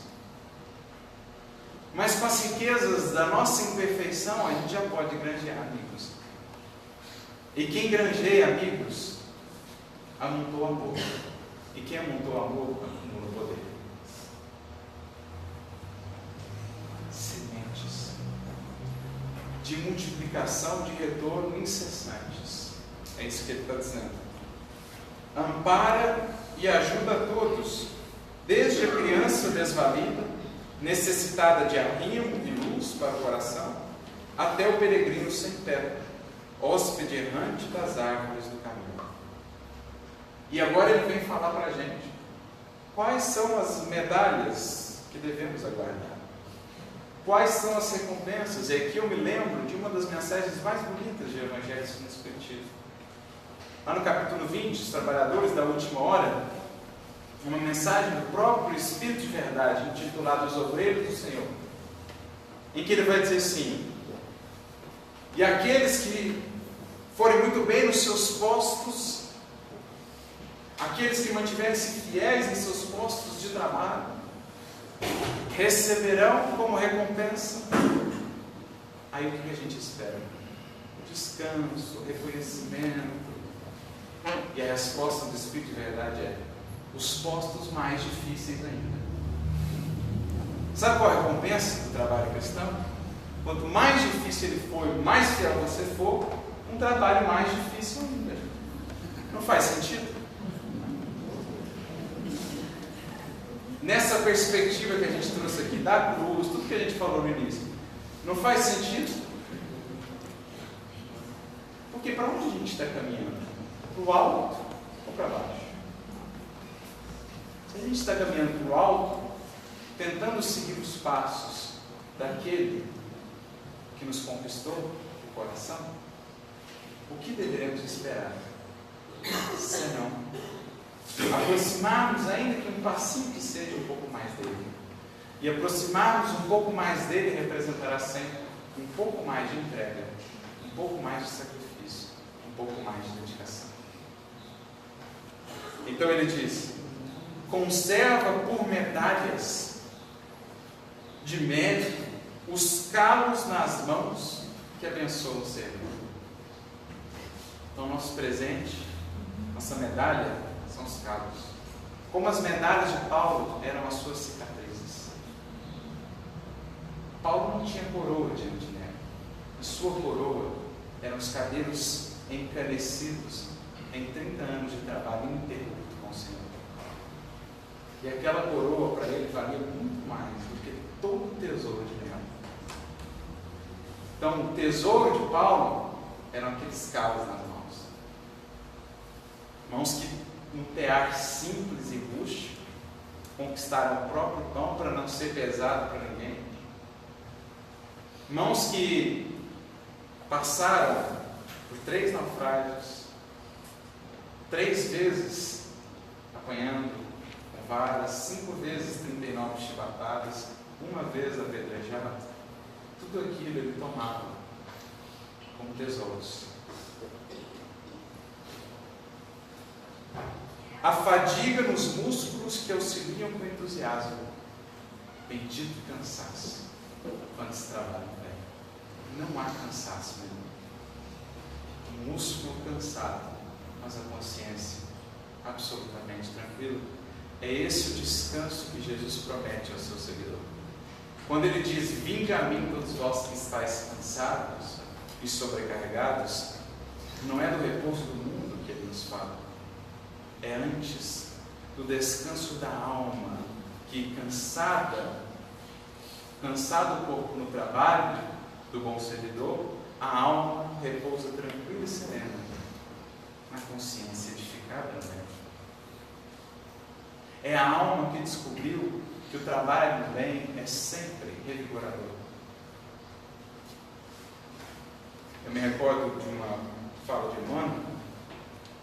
mas com as riquezas da nossa imperfeição a gente já pode granjear amigos. E quem granjeia amigos amontoa amor. E quem amontoa amor acumula poder. Sementes de multiplicação, de retorno incessantes. É isso que ele está dizendo. Ampara e ajuda a todos, desde a criança desvalida, necessitada de arrimo e luz para o coração, até o peregrino sem teto, hóspede errante das árvores do caminho. E agora ele vem falar para a gente quais são as medalhas que devemos aguardar, quais são as recompensas. E aqui eu me lembro de uma das mensagens mais bonitas de Evangelho segundo o Espiritismo. Lá no capítulo 20, os trabalhadores da última hora, uma mensagem do próprio Espírito de Verdade, intitulada Os Obreiros do Senhor, em que ele vai dizer assim: e aqueles que forem muito bem nos seus postos, aqueles que mantiverem-se fiéis em seus postos de trabalho, receberão como recompensa. Aí o que a gente espera? Descanso, reconhecimento. E a resposta do Espírito de Verdade é: os postos mais difíceis ainda. Sabe qual é a recompensa do trabalho cristão? Quanto mais difícil ele for, mais fiel você for, um trabalho mais difícil ainda. Não faz sentido? Nessa perspectiva que a gente trouxe aqui da cruz, tudo que a gente falou no início, não faz sentido? Porque para onde a gente está caminhando? Para o alto ou para baixo? Se a gente está caminhando para o alto, tentando seguir os passos daquele que nos conquistou o coração, o que deveremos esperar? Senão aproximarmos, ainda que um passinho que seja, um pouco mais dele. E aproximarmos um pouco mais dele representará sempre um pouco mais de entrega, um pouco mais de sacrifício, um pouco mais de dedicação. Então ele diz: conserva por medalhas de mérito os calos nas mãos que abençoam o servir. Então nosso presente, nossa medalha, são os calos. Como as medalhas de Paulo eram as suas cicatrizes. Paulo não tinha coroa diante dele. sua coroa eram os cabelos encanecidos em 30 anos de trabalho ininterrupto com o Senhor. E aquela coroa para ele valia muito mais do que todo o tesouro de Leão. Então, o tesouro de Paulo eram aqueles cavos nas mãos. Mãos que, num tear simples e rústico, conquistaram o próprio pão para não ser pesado para ninguém. Mãos que passaram por 3 naufrágios, 3 vezes apanhando com varas, 5 vezes 39 chibatadas, 1 vez apedrejado. Tudo aquilo ele tomava como tesouros. A fadiga nos músculos que auxiliam com entusiasmo. Bendito cansaço quando se trabalha bem. Não há cansaço nenhum. O músculo cansado, mas a consciência absolutamente tranquila. É esse o descanso que Jesus promete ao seu seguidor. Quando ele diz: vinde a mim todos vós que estáis cansados e sobrecarregados, não é do repouso do mundo que ele nos fala. É antes do descanso da alma, que cansado o corpo no trabalho do bom servidor, a alma repousa tranquila e serena na consciência edificada no bem. É a alma que descobriu que o trabalho no bem é sempre revigorador. Eu me recordo de uma fala de Emmanuel,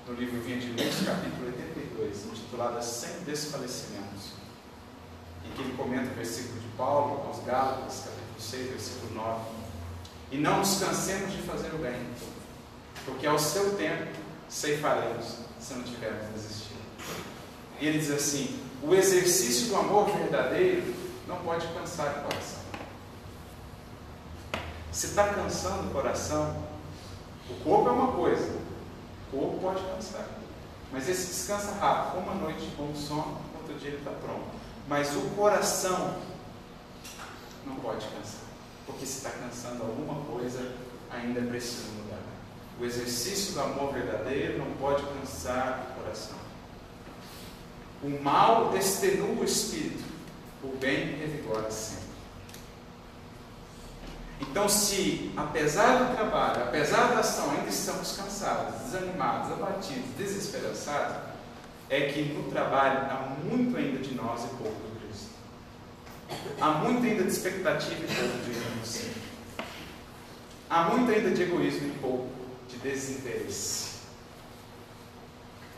no livro Vinha de Luz, capítulo 82, intitulado 100 Desfalecimentos, em que ele comenta o versículo de Paulo aos Gálatas, capítulo 6, versículo 9. E não nos cansemos de fazer o bem, porque ao seu tempo ceifaremos, se não tivermos desistido. E ele diz assim: o exercício do amor verdadeiro não pode cansar o coração. Se está cansando o coração, o corpo é uma coisa, o corpo pode cansar, mas esse descansa rápido, uma noite de bom sono, outro dia ele está pronto. Mas o coração não pode cansar, porque se está cansando alguma coisa, ainda é preciso mudar. O exercício do amor verdadeiro não pode cansar o coração. O mal extenua o espírito, o bem revigora sempre. Então, se apesar do trabalho, apesar da ação, ainda estamos cansados, desanimados, abatidos, desesperançados, é que no trabalho há muito ainda de nós e pouco do Cristo. Há muito ainda de expectativa e pouco de renúncia. Há muito ainda de egoísmo e pouco de desinteresse.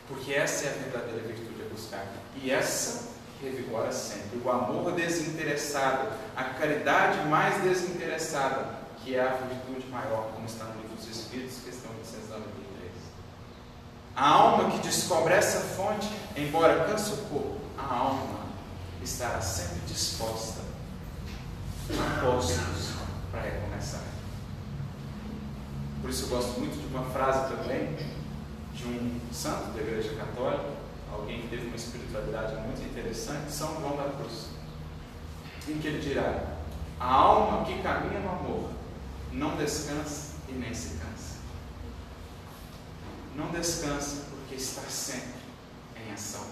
Porque essa é a verdadeira virtude a buscar. E essa revigora sempre. O amor desinteressado, a caridade mais desinteressada, que é a virtude maior, como está no Livro dos Espíritos, questão 893. A alma que descobre essa fonte, embora canse o corpo, a alma estará sempre disposta, a postos para recomeçar. Por isso eu gosto muito de uma frase também, de um santo da Igreja Católica, alguém que teve uma espiritualidade muito interessante, São João da Cruz, em que ele dirá: a alma que caminha no amor não descansa e nem se cansa. Não descansa porque está sempre em ação,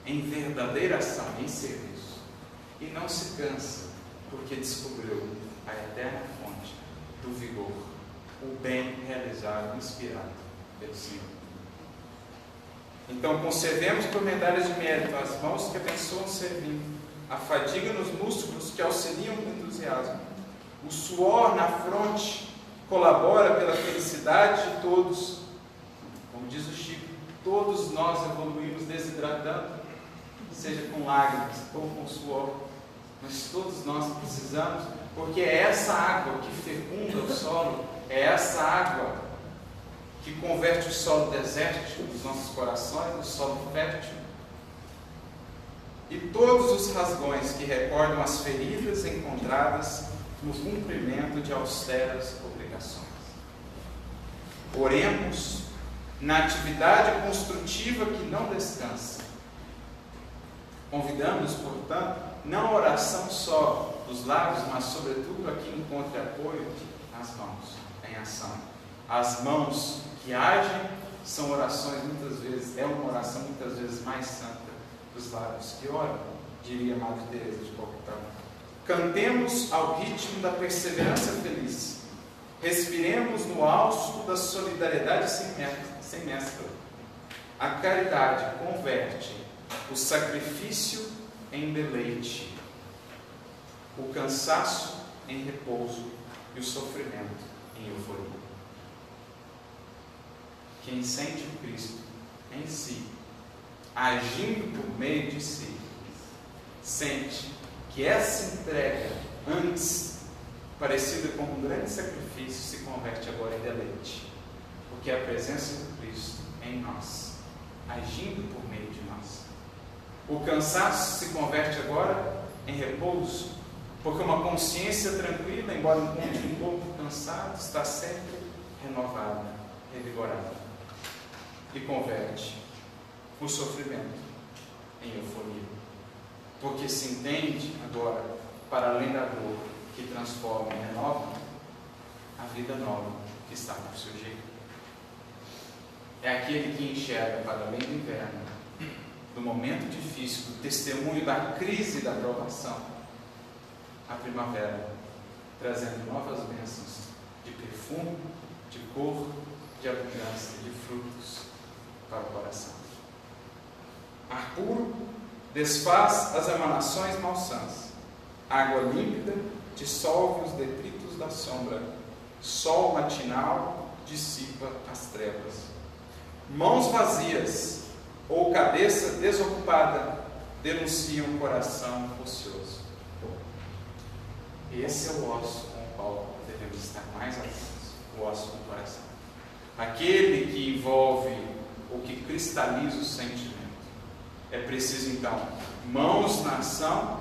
em verdadeira ação, em serviço. E não se cansa porque descobriu a eterna fonte do vigor, o bem realizado, inspirado pelo Senhor. Então, conservemos por medalhas de mérito as mãos que abençoam servindo, a fadiga nos músculos que auxiliam com entusiasmo, o suor na fronte colabora pela felicidade de todos. Como diz o Chico, todos nós evoluímos desidratando, seja com lágrimas ou com suor, mas todos nós precisamos, porque é essa água que fecunda o solo, é essa água que converte o solo desértico dos nossos corações no solo fértil. E todos os rasgões que recordam as feridas encontradas no cumprimento de austeras obrigações. Oremos na atividade construtiva que não descansa. Convidamos, portanto, não a oração só dos lábios, mas sobretudo a que encontre apoio a as mãos em ação. As mãos que agem são orações, muitas vezes, é uma oração muitas vezes mais santa dos lábios que oram, diria Madre Teresa de Calcutá. Cantemos ao ritmo da perseverança feliz. Respiremos no hausto da solidariedade sem mescla. A caridade converte o sacrifício em deleite, o cansaço em repouso e o sofrimento em euforia. Quem sente o Cristo em si, agindo por meio de si, sente que essa entrega, antes parecida com um grande sacrifício, se converte agora em deleite, porque a presença do Cristo em nós, agindo por meio de nós. O cansaço se converte agora em repouso, porque uma consciência tranquila, embora encontre um corpo cansado, está sempre renovada, revigorada, e converte o sofrimento em euforia, porque se entende agora, para além da dor que transforma e renova, a vida nova que está por surgir. É aquele que enxerga para além do inverno, do momento difícil, do testemunho da crise e da provação, a primavera, trazendo novas bênçãos de perfume, de cor, de abundância, de frutos para o coração. Ar puro desfaz as emanações malsãs. Água límpida dissolve os detritos da sombra. Sol matinal dissipa as trevas. Mãos vazias ou cabeça desocupada denunciam o coração ocioso. Esse é o osso com o qual devemos estar mais atentos, o osso do coração. Aquele que envolve ou que cristaliza o sentimento. É preciso então mãos na ação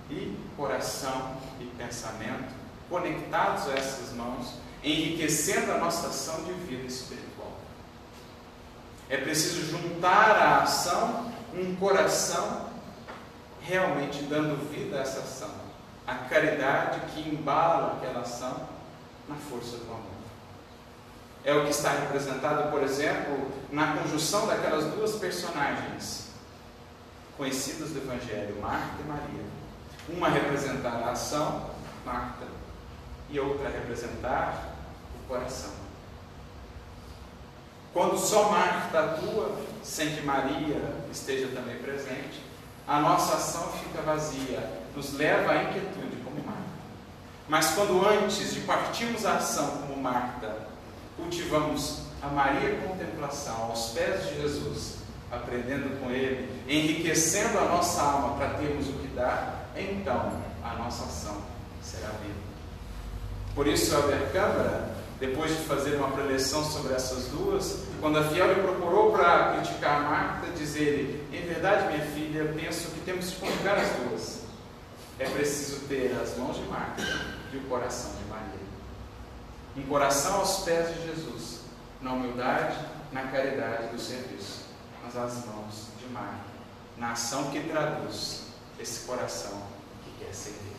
e coração e pensamento conectados a essas mãos, enriquecendo a nossa ação de vida espiritual. É preciso juntar à ação um coração realmente dando vida a essa ação, a caridade que embala aquela ação na força do amor. É o que está representado, por exemplo, na conjunção daquelas duas personagens conhecidas do Evangelho, Marta e Maria. Uma representar a ação, Marta, e outra representar o coração. Quando só Marta atua, sem que Maria esteja também presente, a nossa ação fica vazia, nos leva à inquietude como Marta. Mas quando antes de partirmos a ação como Marta, cultivamos a Maria contemplação aos pés de Jesus, aprendendo com Ele, enriquecendo a nossa alma para termos o que dar, então a nossa ação será vida. Por isso, Helder Câmara, depois de fazer uma preleção sobre essas duas, quando a fiel lhe procurou para criticar Marta, diz ele: em verdade, minha filha, penso que temos que conjugar as duas. É preciso ter as mãos de Marta e o coração de Maria. Um coração aos pés de Jesus, na humildade, na caridade do serviço, mas as mãos de Maria, na ação que traduz esse coração que quer servir.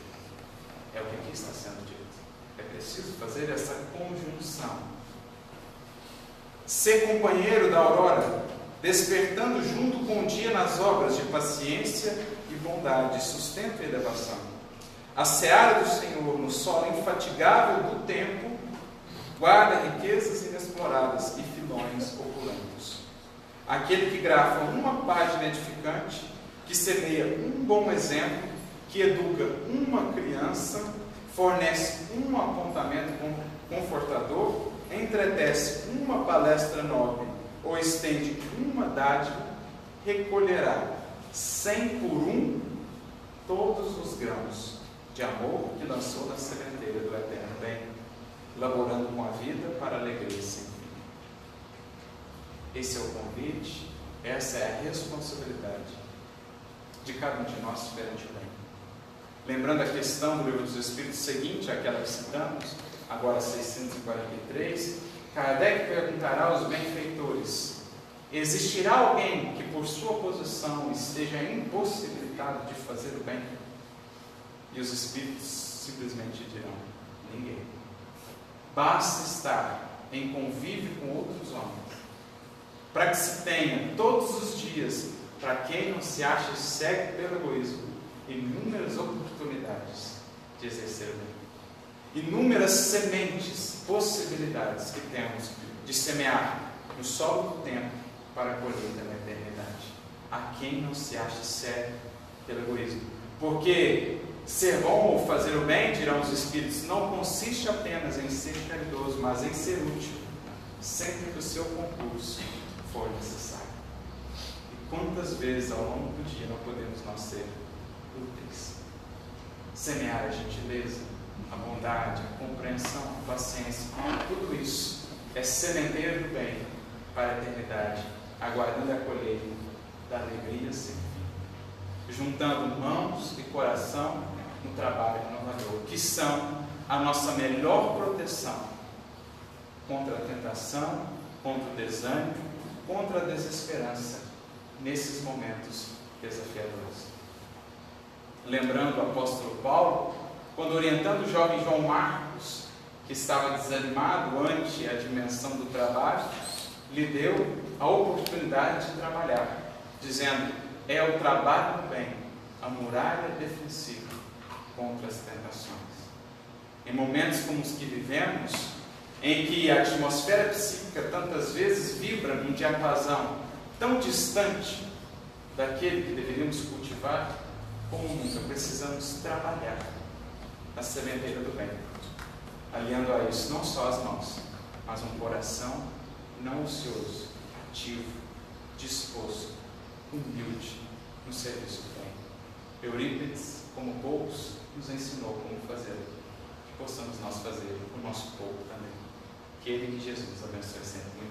É o que aqui está sendo dito. É preciso fazer essa conjunção. Ser companheiro da aurora, despertando junto com o dia nas obras de paciência e bondade, sustento e elevação. A seara do Senhor, no solo infatigável do tempo, guarda riquezas inexploradas e filões opulentos. Aquele que grafa uma página edificante, que semeia um bom exemplo, que educa uma criança, fornece um apontamento confortador, entretece uma palestra nobre ou estende uma dádiva, recolherá 100 por 1 todos os grãos de amor que lançou na sementeira do eterno bem, laborando com a vida para a alegria sem fim. Esse é o convite, essa é a responsabilidade de cada um de nós perante o bem. Lembrando a questão do Livro dos Espíritos seguinte, aquela que citamos, agora 643, Kardec perguntará aos benfeitores: existirá alguém que por sua posição esteja impossibilitado de fazer o bem? E os Espíritos simplesmente dirão: ninguém. basta estar em convívio com outros homens, para que se tenha todos os dias, para quem não se acha cego pelo egoísmo, inúmeras oportunidades de exercer o bem, inúmeras sementes, possibilidades que temos de semear no solo do tempo para a colheita na eternidade. A quem não se acha cego pelo egoísmo, porque ser bom ou fazer o bem, dirão os Espíritos, não consiste apenas em ser caridoso, mas em ser útil, sempre que o seu concurso for necessário. E quantas vezes ao longo do dia não podemos nós ser úteis? Semear a gentileza, a bondade, a compreensão, a paciência, tudo isso é sementeiro do bem para a eternidade, aguardando a colheita da alegria sem fim, juntando mãos e coração no trabalho renovador, que são a nossa melhor proteção contra a tentação, contra o desânimo, contra a desesperança nesses momentos desafiadores. Lembrando o apóstolo Paulo, quando orientando o jovem João Marcos, que estava desanimado ante a dimensão do trabalho, lhe deu a oportunidade de trabalhar, dizendo: é o trabalho do bem, a muralha defensiva contra as tentações. Em momentos como os que vivemos, em que a atmosfera psíquica tantas vezes vibra num diapasão tão distante daquele que deveríamos cultivar, como nunca precisamos trabalhar na sementeira do bem, aliando a isso não só as mãos, mas um coração não ocioso, ativo, disposto, humilde no serviço do bem. Eurípides, como poucos, nos ensinou como fazer, que possamos nós fazer o nosso pouco também. Que Ele, que Jesus, abençoe sempre.